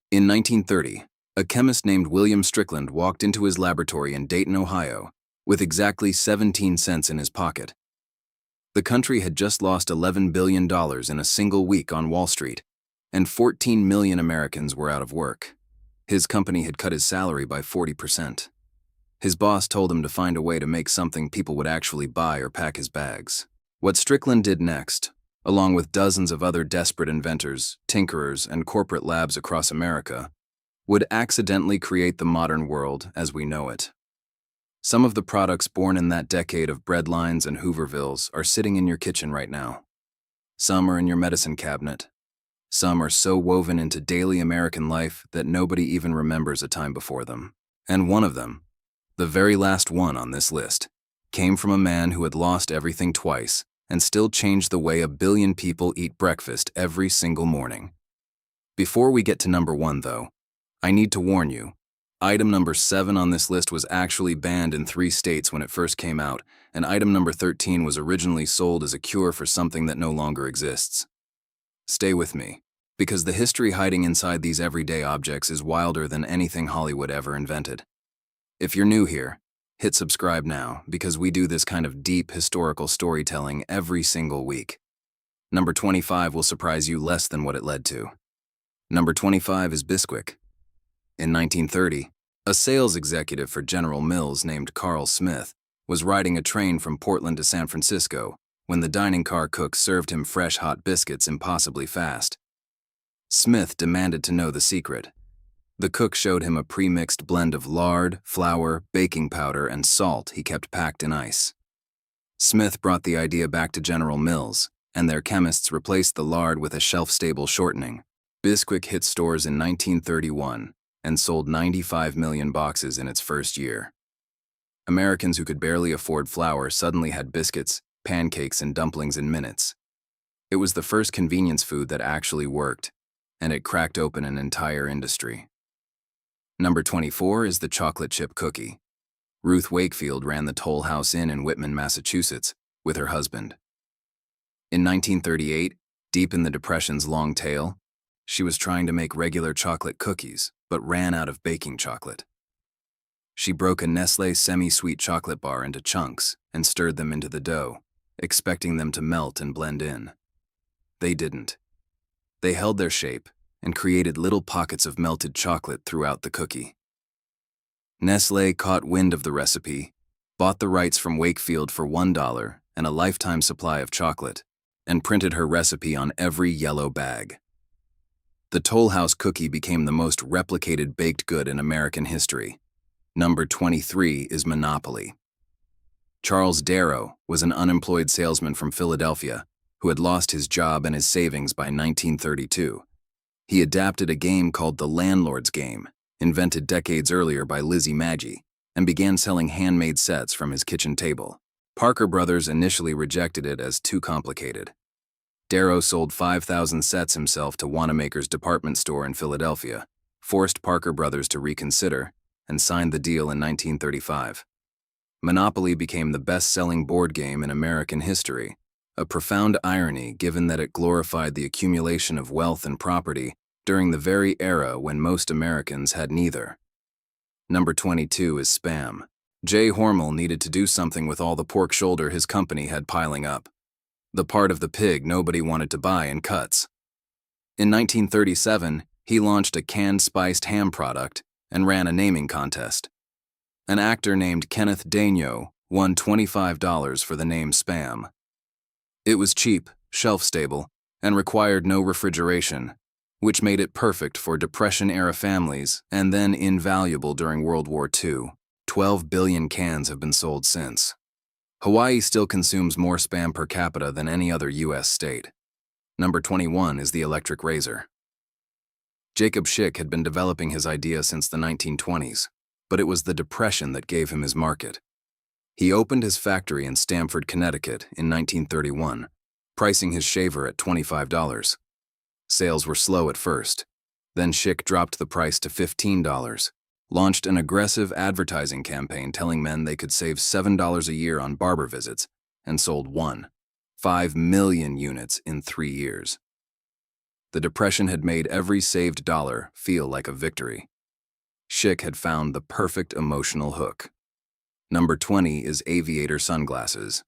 In 1930, a chemist named William Strickland walked into his laboratory in Dayton, Ohio, with exactly 17 cents in his pocket. The country had just lost $11 billion in a single week on Wall Street, and 14 million Americans were out of work. His company had cut his salary by 40%. His boss told him to find a way to make something people would actually buy or pack his bags. What Strickland did next, along with dozens of other desperate inventors, tinkerers, and corporate labs across America, would accidentally create the modern world as we know it. Some of the products born in that decade of breadlines and Hoovervilles are sitting in your kitchen right now. Some are in your medicine cabinet. Some are so woven into daily American life that nobody even remembers a time before them. And one of them, the very last one on this list, came from a man who had lost everything twice and still changed the way 1 billion people eat breakfast every single morning. Before we get to number 1, though, I need to warn you, item number 7 on this list was actually banned in 3 states when it first came out, and item number 13 was originally sold as a cure for something that no longer exists. Stay with me, because the history hiding inside these everyday objects is wilder than anything Hollywood ever invented. If you're new here, hit subscribe now, because we do this kind of deep historical storytelling every single week. Number 25 will surprise you less than what it led to. Number 25 is Bisquick. In 1930, a sales executive for General Mills named Carl Smith was riding a train from Portland to San Francisco when the dining car cook served him fresh hot biscuits impossibly fast. Smith demanded to know the secret. The cook showed him a pre-mixed blend of lard, flour, baking powder, and salt he kept packed in ice. Smith brought the idea back to General Mills, and their chemists replaced the lard with a shelf-stable shortening. Bisquick hit stores in 1931 and sold 95 million boxes in its first year. Americans who could barely afford flour suddenly had biscuits, pancakes, and dumplings in minutes. It was the first convenience food that actually worked, and it cracked open an entire industry. Number 24 is the chocolate chip cookie. Ruth Wakefield ran the Toll House Inn in Whitman, Massachusetts, with her husband. In 1938, deep in the Depression's long tail, she was trying to make regular chocolate cookies, but ran out of baking chocolate. She broke a Nestlé semi-sweet chocolate bar into chunks and stirred them into the dough, expecting them to melt and blend in. They didn't. They held their shape and created little pockets of melted chocolate throughout the cookie. Nestlé caught wind of the recipe, bought the rights from Wakefield for $1 and a lifetime supply of chocolate, and printed her recipe on every yellow bag. The Toll House cookie became the most replicated baked good in American history. Number 23 is Monopoly. Charles Darrow was an unemployed salesman from Philadelphia who had lost his job and his savings by 1932. He adapted a game called The Landlord's Game, invented decades earlier by Lizzie Magie, and began selling handmade sets from his kitchen table. Parker Brothers initially rejected it as too complicated. Darrow sold 5,000 sets himself to Wanamaker's department store in Philadelphia, forced Parker Brothers to reconsider, and signed the deal in 1935. Monopoly became the best-selling board game in American history, a profound irony given that it glorified the accumulation of wealth and property during the very era when most Americans had neither. Number 22 is Spam. Jay Hormel needed to do something with all the pork shoulder his company had piling up. The part of the pig nobody wanted to buy in cuts. In 1937, he launched a canned spiced ham product and ran a naming contest. An actor named Kenneth Daigneault won $25 for the name Spam. It was cheap, shelf-stable, and required no refrigeration, which made it perfect for Depression-era families and then invaluable during World War II. 12 billion cans have been sold since. Hawaii still consumes more Spam per capita than any other U.S. state. Number 21 is the electric razor. Jacob Schick had been developing his idea since the 1920s, but it was the Depression that gave him his market. He opened his factory in Stamford, Connecticut in 1931, pricing his shaver at $25. Sales were slow at first. Then Schick dropped the price to $15, launched an aggressive advertising campaign telling men they could save $7 a year on barber visits, and sold 5 million units in 3 years. The Depression had made every saved dollar feel like a victory. Schick had found the perfect emotional hook. Number 20 is aviator sunglasses.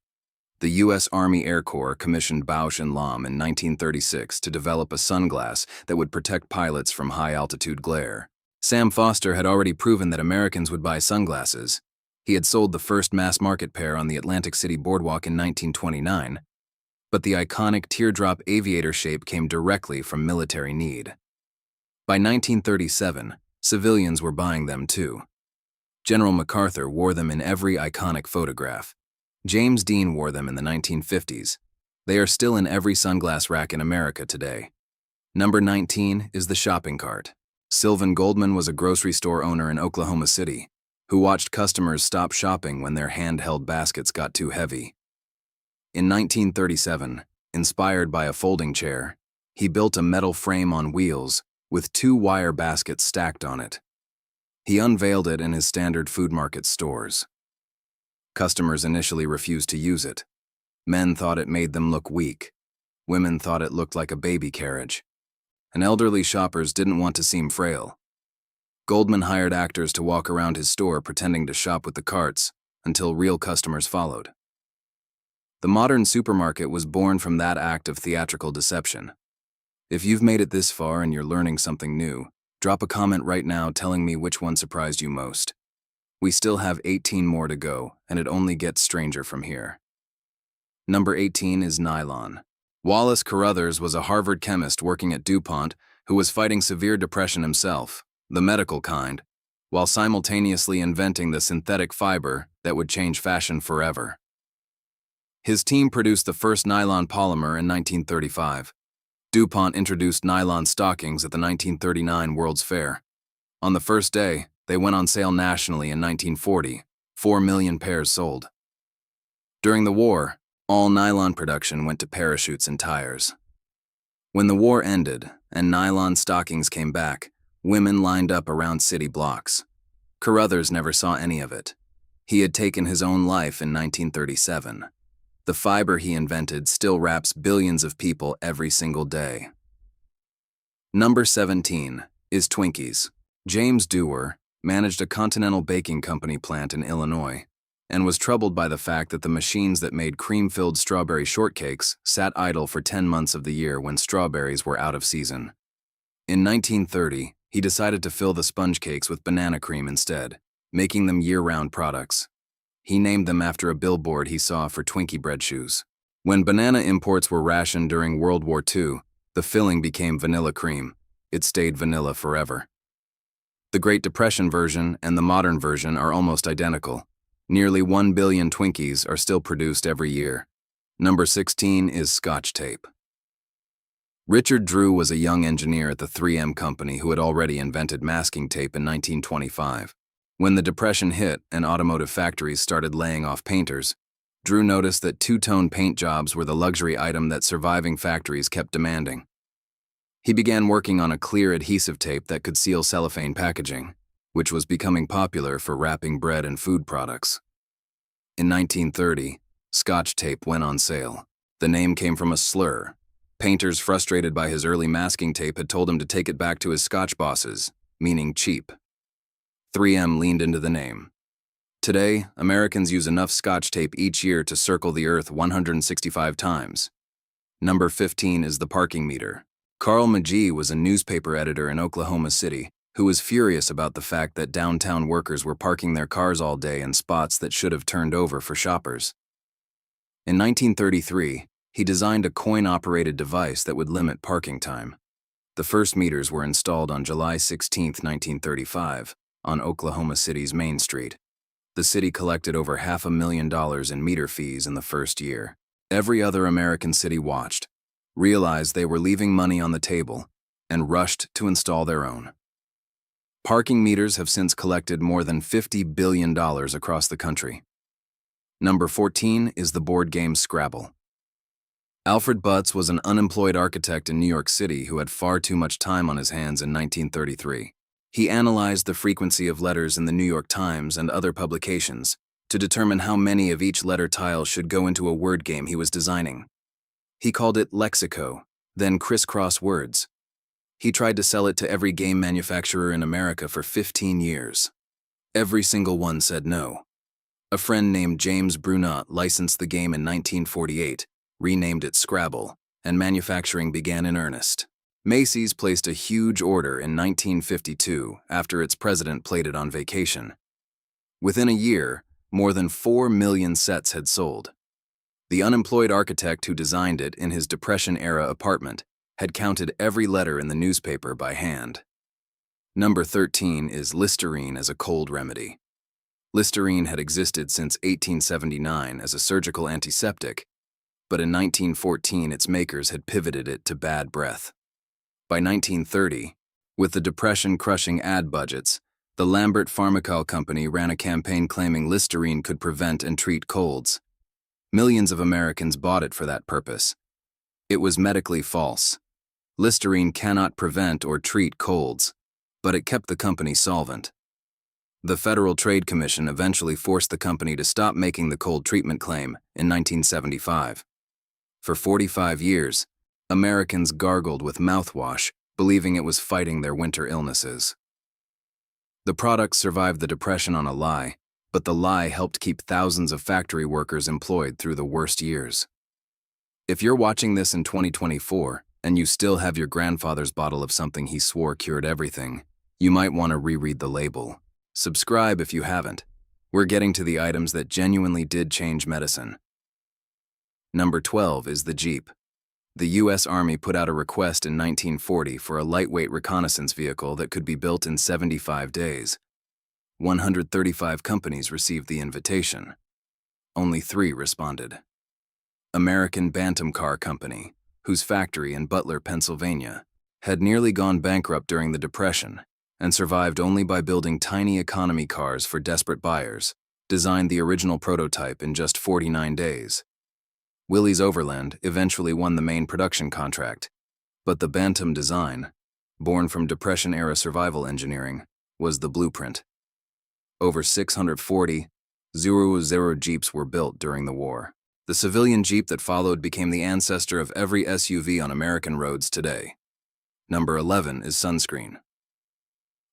The U.S. Army Air Corps commissioned Bausch & Lomb in 1936 to develop a sunglass that would protect pilots from high-altitude glare. Sam Foster had already proven that Americans would buy sunglasses. He had sold the first mass-market pair on the Atlantic City boardwalk in 1929, but the iconic teardrop aviator shape came directly from military need. By 1937, civilians were buying them too. General MacArthur wore them in every iconic photograph. James Dean wore them in the 1950s. They are still in every sunglass rack in America today. Number 19 is the shopping cart. Sylvan Goldman was a grocery store owner in Oklahoma City who watched customers stop shopping when their handheld baskets got too heavy. In 1937, inspired by a folding chair, he built a metal frame on wheels with 2 wire baskets stacked on it. He unveiled it in his standard food market stores. Customers initially refused to use it. Men thought it made them look weak. Women thought it looked like a baby carriage. And elderly shoppers didn't want to seem frail. Goldman hired actors to walk around his store pretending to shop with the carts until real customers followed. The modern supermarket was born from that act of theatrical deception. If you've made it this far and you're learning something new, drop a comment right now telling me which one surprised you most. We still have 18 more to go, and it only gets stranger from here. Number 18 is nylon. Wallace Carothers was a Harvard chemist working at DuPont who was fighting severe depression himself, the medical kind, while simultaneously inventing the synthetic fiber that would change fashion forever. His team produced the first nylon polymer in 1935. DuPont introduced nylon stockings at the 1939 World's Fair. On the first day, they went on sale nationally in 1940, 4 million pairs sold. During the war, all nylon production went to parachutes and tires. When the war ended and nylon stockings came back, women lined up around city blocks. Carothers never saw any of it. He had taken his own life in 1937. The fiber he invented still wraps billions of people every single day. Number 17 is Twinkies. James Dewar managed a Continental Baking Company plant in Illinois and was troubled by the fact that the machines that made cream-filled strawberry shortcakes sat idle for 10 months of the year when strawberries were out of season. In 1930, he decided to fill the sponge cakes with banana cream instead, making them year-round products. He named them after a billboard he saw for Twinkie bread shoes. When banana imports were rationed during World War II, the filling became vanilla cream. It stayed vanilla forever. The Great Depression version and the modern version are almost identical. Nearly 1 billion Twinkies are still produced every year. Number 16 is Scotch tape. Richard Drew was a young engineer at the 3M company who had already invented masking tape in 1925. When the Depression hit and automotive factories started laying off painters, Drew noticed that two-tone paint jobs were the luxury item that surviving factories kept demanding. He began working on a clear adhesive tape that could seal cellophane packaging, which was becoming popular for wrapping bread and food products. In 1930, Scotch tape went on sale. The name came from a slur. Painters frustrated by his early masking tape had told him to take it back to his Scotch bosses, meaning cheap. 3M leaned into the name. Today, Americans use enough Scotch tape each year to circle the Earth 165 times. Number 15 is the parking meter. Carl Magee was a newspaper editor in Oklahoma City who was furious about the fact that downtown workers were parking their cars all day in spots that should have turned over for shoppers. In 1933, he designed a coin-operated device that would limit parking time. The first meters were installed on July 16, 1935, on Oklahoma City's Main Street. The city collected over $500,000 in meter fees in the first year. Every other American city watched, realized they were leaving money on the table, and rushed to install their own. Parking meters have since collected more than $50 billion across the country. Number 14 is the board game Scrabble. Alfred Butts was an unemployed architect in New York City who had far too much time on his hands in 1933. He analyzed the frequency of letters in the New York Times and other publications to determine how many of each letter tile should go into a word game he was designing. He called it Lexico, then Crisscross Words, He tried to sell it to every game manufacturer in America for 15 years. Every single one said no. A friend named James Brunot licensed the game in 1948, renamed it Scrabble, and manufacturing began in earnest. Macy's placed a huge order in 1952 after its president played it on vacation. Within a year, more than 4 million sets had sold. The unemployed architect who designed it in his Depression-era apartment had counted every letter in the newspaper by hand. Number 13 is Listerine as a cold remedy. Listerine had existed since 1879 as a surgical antiseptic, but in 1914 its makers had pivoted it to bad breath. By 1930, with the Depression crushing ad budgets, the Lambert Pharmacal Company ran a campaign claiming Listerine could prevent and treat colds. Millions of Americans bought it for that purpose. It was medically false. Listerine cannot prevent or treat colds, but it kept the company solvent. The Federal Trade Commission eventually forced the company to stop making the cold treatment claim in 1975. For 45 years, Americans gargled with mouthwash, believing it was fighting their winter illnesses. The product survived the Depression on a lie, but the lie helped keep thousands of factory workers employed through the worst years. If you're watching this in 2024 and you still have your grandfather's bottle of something he swore cured everything, you might want to reread the label. Subscribe if you haven't. We're getting to the items that genuinely did change medicine. Number 12 is the Jeep. The U.S. Army put out a request in 1940 for a lightweight reconnaissance vehicle that could be built in 75 days. 135 companies received the invitation. Only 3 responded. American Bantam Car Company, whose factory in Butler, Pennsylvania, had nearly gone bankrupt during the Depression and survived only by building tiny economy cars for desperate buyers, designed the original prototype in just 49 days. Willys Overland eventually won the main production contract, but the Bantam design, born from Depression-era survival engineering, was the blueprint. Over 640 000 Jeeps were built during the war. The civilian Jeep that followed became the ancestor of every SUV on American roads today. Number 11 is sunscreen.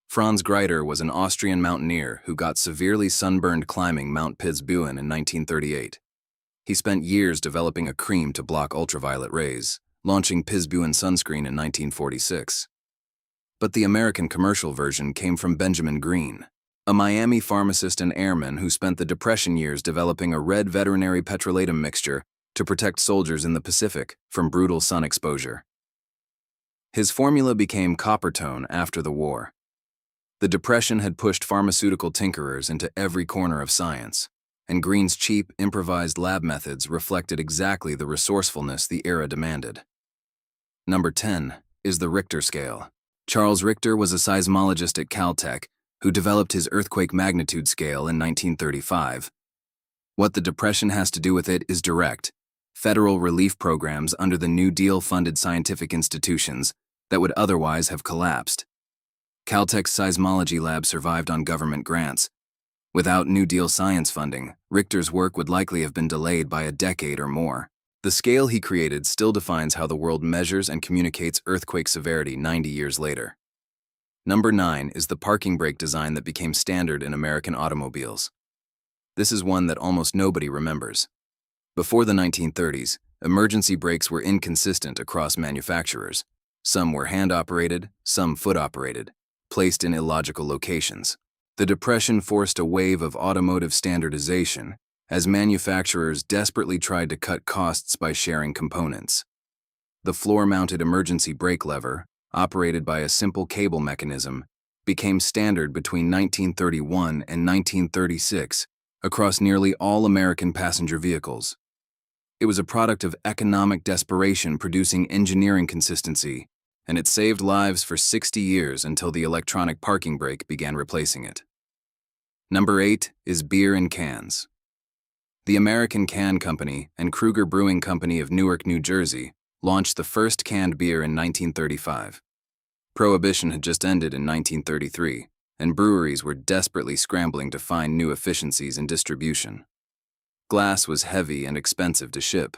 Franz Greider was an Austrian mountaineer who got severely sunburned climbing Mount Piz-Buin in 1938. He spent years developing a cream to block ultraviolet rays, launching Piz-Buin sunscreen in 1946. But the American commercial version came from Benjamin Green, a Miami pharmacist and airman who spent the Depression years developing a red veterinary petrolatum mixture to protect soldiers in the Pacific from brutal sun exposure. His formula became Coppertone after the war. The Depression had pushed pharmaceutical tinkerers into every corner of science, and Green's cheap, improvised lab methods reflected exactly the resourcefulness the era demanded. Number 10 is the Richter scale. Charles Richter was a seismologist at Caltech who developed his earthquake magnitude scale in 1935. What the Depression has to do with it is direct: federal relief programs under the New Deal-funded scientific institutions that would otherwise have collapsed. Caltech's seismology lab survived on government grants. Without New Deal science funding, Richter's work would likely have been delayed by a decade or more. The scale he created still defines how the world measures and communicates earthquake severity 90 years later. Number 9 is the parking brake design that became standard in American automobiles. This is one that almost nobody remembers. Before the 1930s, emergency brakes were inconsistent across manufacturers. Some were hand-operated, some foot-operated, placed in illogical locations. The Depression forced a wave of automotive standardization as manufacturers desperately tried to cut costs by sharing components. The floor-mounted emergency brake lever, operated by a simple cable mechanism, became standard between 1931 and 1936 across nearly all American passenger vehicles. It was a product of economic desperation producing engineering consistency, and it saved lives for 60 years until the electronic parking brake began replacing it. Number 8 is beer in cans. The American Can Company and Kruger Brewing Company of Newark, New Jersey, launched the first canned beer in 1935. Prohibition had just ended in 1933, and breweries were desperately scrambling to find new efficiencies in distribution. Glass was heavy and expensive to ship.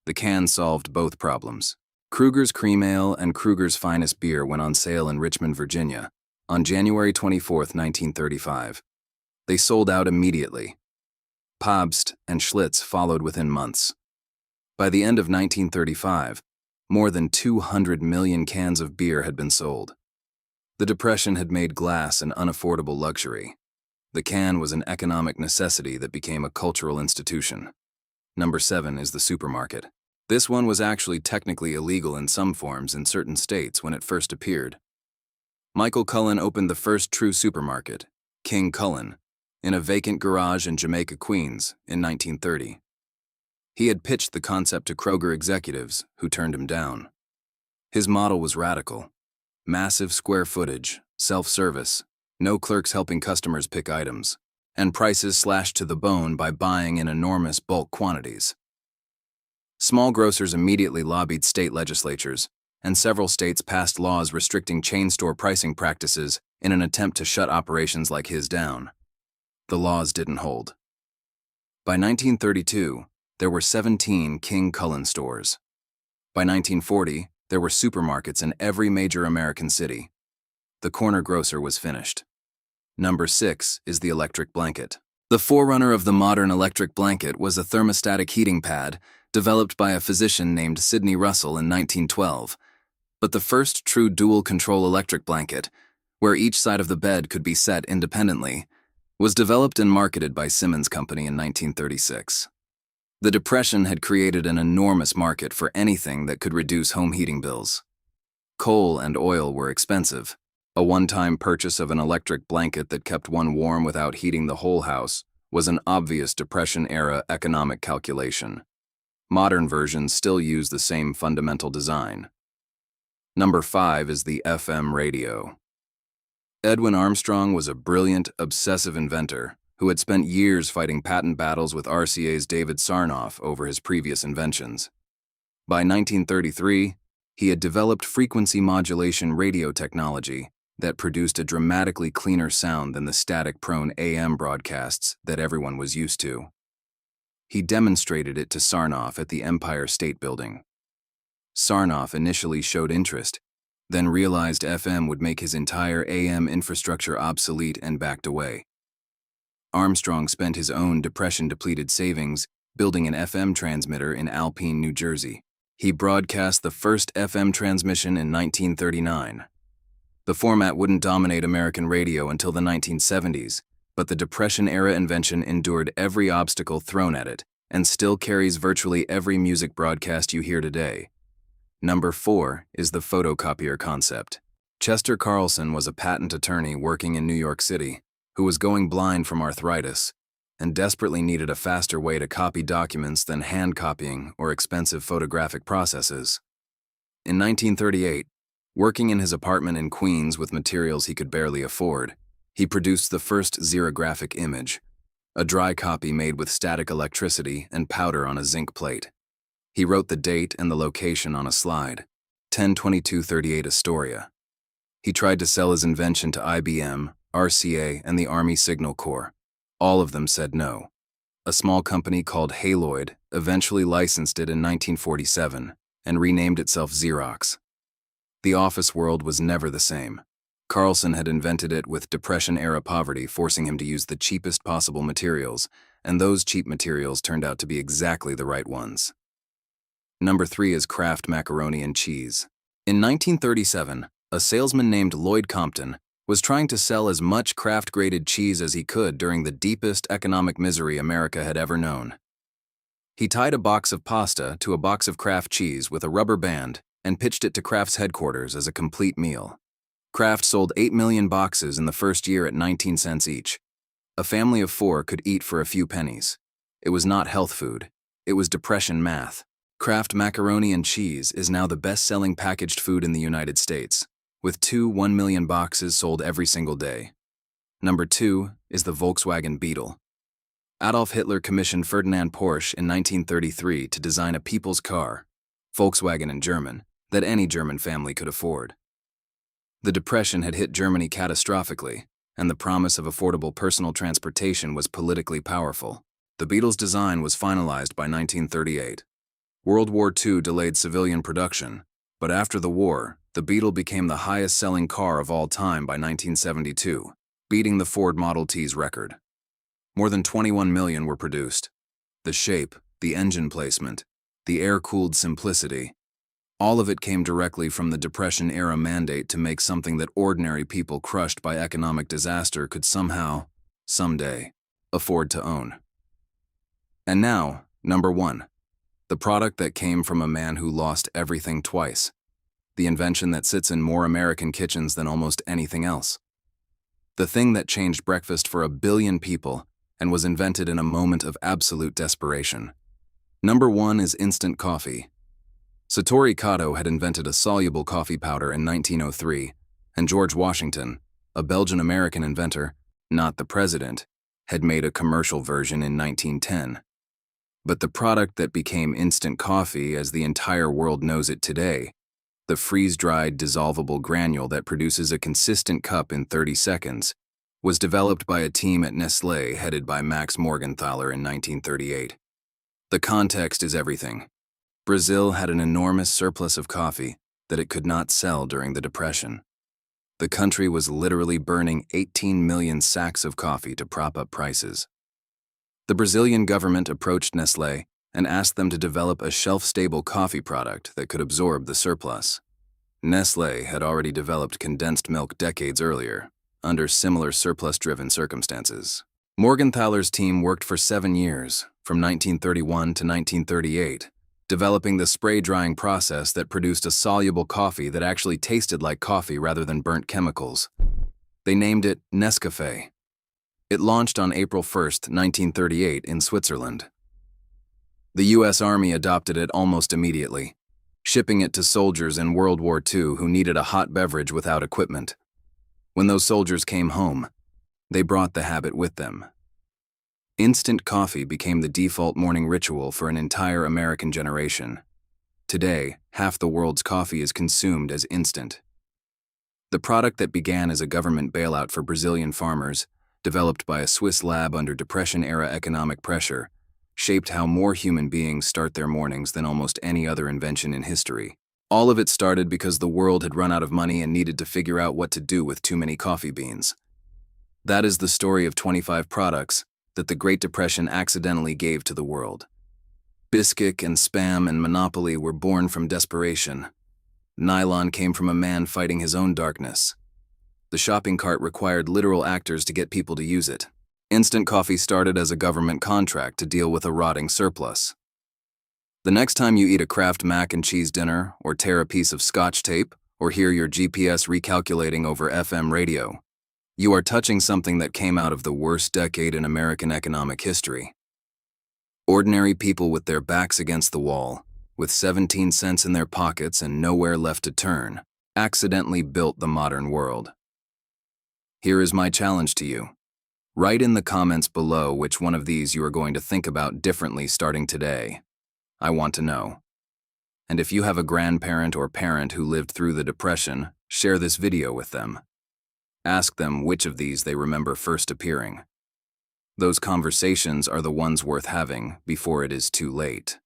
The can solved both problems. Kruger's Cream Ale and Kruger's Finest Beer went on sale in Richmond, Virginia, on January 24, 1935. They sold out immediately. Pabst and Schlitz followed within months. By the end of 1935, more than 200 million cans of beer had been sold. The Depression had made glass an unaffordable luxury. The can was an economic necessity that became a cultural institution. Number 7 is the supermarket. This one was actually technically illegal in some forms in certain states when it first appeared. Michael Cullen opened the first true supermarket, King Cullen, in a vacant garage in Jamaica, Queens, in 1930. He had pitched the concept to Kroger executives, who turned him down. His model was radical. Massive square footage, self-service, no clerks helping customers pick items, and prices slashed to the bone by buying in enormous bulk quantities. Small grocers immediately lobbied state legislatures, and several states passed laws restricting chain store pricing practices in an attempt to shut operations like his down. The laws didn't hold. By 1932, there were 17 King Cullen stores. By 1940, there were supermarkets in every major American city. The corner grocer was finished. Number 6 is the electric blanket. The forerunner of the modern electric blanket was a thermostatic heating pad developed by a physician named Sidney Russell in 1912. But the first true dual-control electric blanket, where each side of the bed could be set independently, was developed and marketed by Simmons Company in 1936. The Depression had created an enormous market for anything that could reduce home heating bills. Coal and oil were expensive. A one-time purchase of an electric blanket that kept one warm without heating the whole house was an obvious Depression-era economic calculation. Modern versions still use the same fundamental design. Number 5 is the FM radio. Edwin Armstrong was a brilliant, obsessive inventor who had spent years fighting patent battles with RCA's David Sarnoff over his previous inventions. By 1933, he had developed frequency modulation radio technology that produced a dramatically cleaner sound than the static-prone AM broadcasts that everyone was used to. He demonstrated it to Sarnoff at the Empire State Building. Sarnoff initially showed interest, then realized FM would make his entire AM infrastructure obsolete and backed away. Armstrong spent his own Depression-depleted savings building an FM transmitter in Alpena, New Jersey. He broadcast the first FM transmission in 1939. The format wouldn't dominate American radio until the 1970s, but the Depression-era invention endured every obstacle thrown at it and still carries virtually every music broadcast you hear today. Number 4 is the photocopier concept. Chester Carlson was a patent attorney working in New York City who was going blind from arthritis and desperately needed a faster way to copy documents than hand copying or expensive photographic processes. In 1938, working in his apartment in Queens with materials he could barely afford, he produced the first xerographic image, a dry copy made with static electricity and powder on a zinc plate. He wrote the date and the location on a slide, 10/22/38 Astoria. He tried to sell his invention to IBM, RCA, and the Army Signal Corps. All of them said no. A small company called Haloid eventually licensed it in 1947 and renamed itself Xerox. The office world was never the same. Carlson had invented it with Depression-era poverty forcing him to use the cheapest possible materials, and those cheap materials turned out to be exactly the right ones. Number 3 is Kraft macaroni and cheese. In 1937, a salesman named Lloyd Compton was trying to sell as much Kraft-graded cheese as he could during the deepest economic misery America had ever known. He tied a box of pasta to a box of Kraft cheese with a rubber band and pitched it to Kraft's headquarters as a complete meal. Kraft sold 8 million boxes in the first year at 19 cents each. A family of 4 could eat for a few pennies. It was not health food. It was Depression math. Kraft macaroni and cheese is now the best-selling packaged food in the United States, with 1 million boxes sold every single day. Number 2 is the Volkswagen Beetle. Adolf Hitler commissioned Ferdinand Porsche in 1933 to design a people's car, Volkswagen in German, that any German family could afford. The Depression had hit Germany catastrophically, and the promise of affordable personal transportation was politically powerful. The Beetle's design was finalized by 1938. World War II delayed civilian production, But after the war, the Beetle became the highest-selling car of all time by 1972, beating the Ford Model T's record. More than 21 million were produced. The shape, the engine placement, the air-cooled simplicity, all of it came directly from the Depression-era mandate to make something that ordinary people crushed by economic disaster could somehow, someday, afford to own. And now, number 1. The product that came from a man who lost everything twice. The invention that sits in more American kitchens than almost anything else. The thing that changed breakfast for 1 billion people and was invented in a moment of absolute desperation. Number 1 is instant coffee. Satoru Kato had invented a soluble coffee powder in 1903, and George Washington, a Belgian-American inventor, not the president, had made a commercial version in 1910. But the product that became instant coffee as the entire world knows it today, the freeze-dried dissolvable granule that produces a consistent cup in 30 seconds, was developed by a team at Nestlé headed by Max Morgenthaler in 1938. The context is everything. Brazil had an enormous surplus of coffee that it could not sell during the Depression. The country was literally burning 18 million sacks of coffee to prop up prices. The Brazilian government approached Nestlé and asked them to develop a shelf-stable coffee product that could absorb the surplus. Nestlé had already developed condensed milk decades earlier, under similar surplus-driven circumstances. Morgenthaler's team worked for 7 years, from 1931 to 1938, developing the spray-drying process that produced a soluble coffee that actually tasted like coffee rather than burnt chemicals. They named it Nescafé. It launched on April 1, 1938 in Switzerland. The U.S. Army adopted it almost immediately, shipping it to soldiers in World War II who needed a hot beverage without equipment. When those soldiers came home, they brought the habit with them. Instant coffee became the default morning ritual for an entire American generation. Today, half the world's coffee is consumed as instant. The product that began as a government bailout for Brazilian farmers, developed by a Swiss lab under Depression-era economic pressure, shaped how more human beings start their mornings than almost any other invention in history. All of it started because the world had run out of money and needed to figure out what to do with too many coffee beans. That is the story of 25 products that the Great Depression accidentally gave to the world. Bisquick and Spam and Monopoly were born from desperation. Nylon came from a man fighting his own darkness. The shopping cart required literal actors to get people to use it. Instant coffee started as a government contract to deal with a rotting surplus. The next time you eat a Kraft mac and cheese dinner, or tear a piece of Scotch tape, or hear your GPS recalculating over FM radio, you are touching something that came out of the worst decade in American economic history. Ordinary people with their backs against the wall, with 17 cents in their pockets and nowhere left to turn, accidentally built the modern world. Here is my challenge to you. Write in the comments below which one of these you are going to think about differently starting today. I want to know. And if you have a grandparent or parent who lived through the Depression, share this video with them. Ask them which of these they remember first appearing. Those conversations are the ones worth having before it is too late.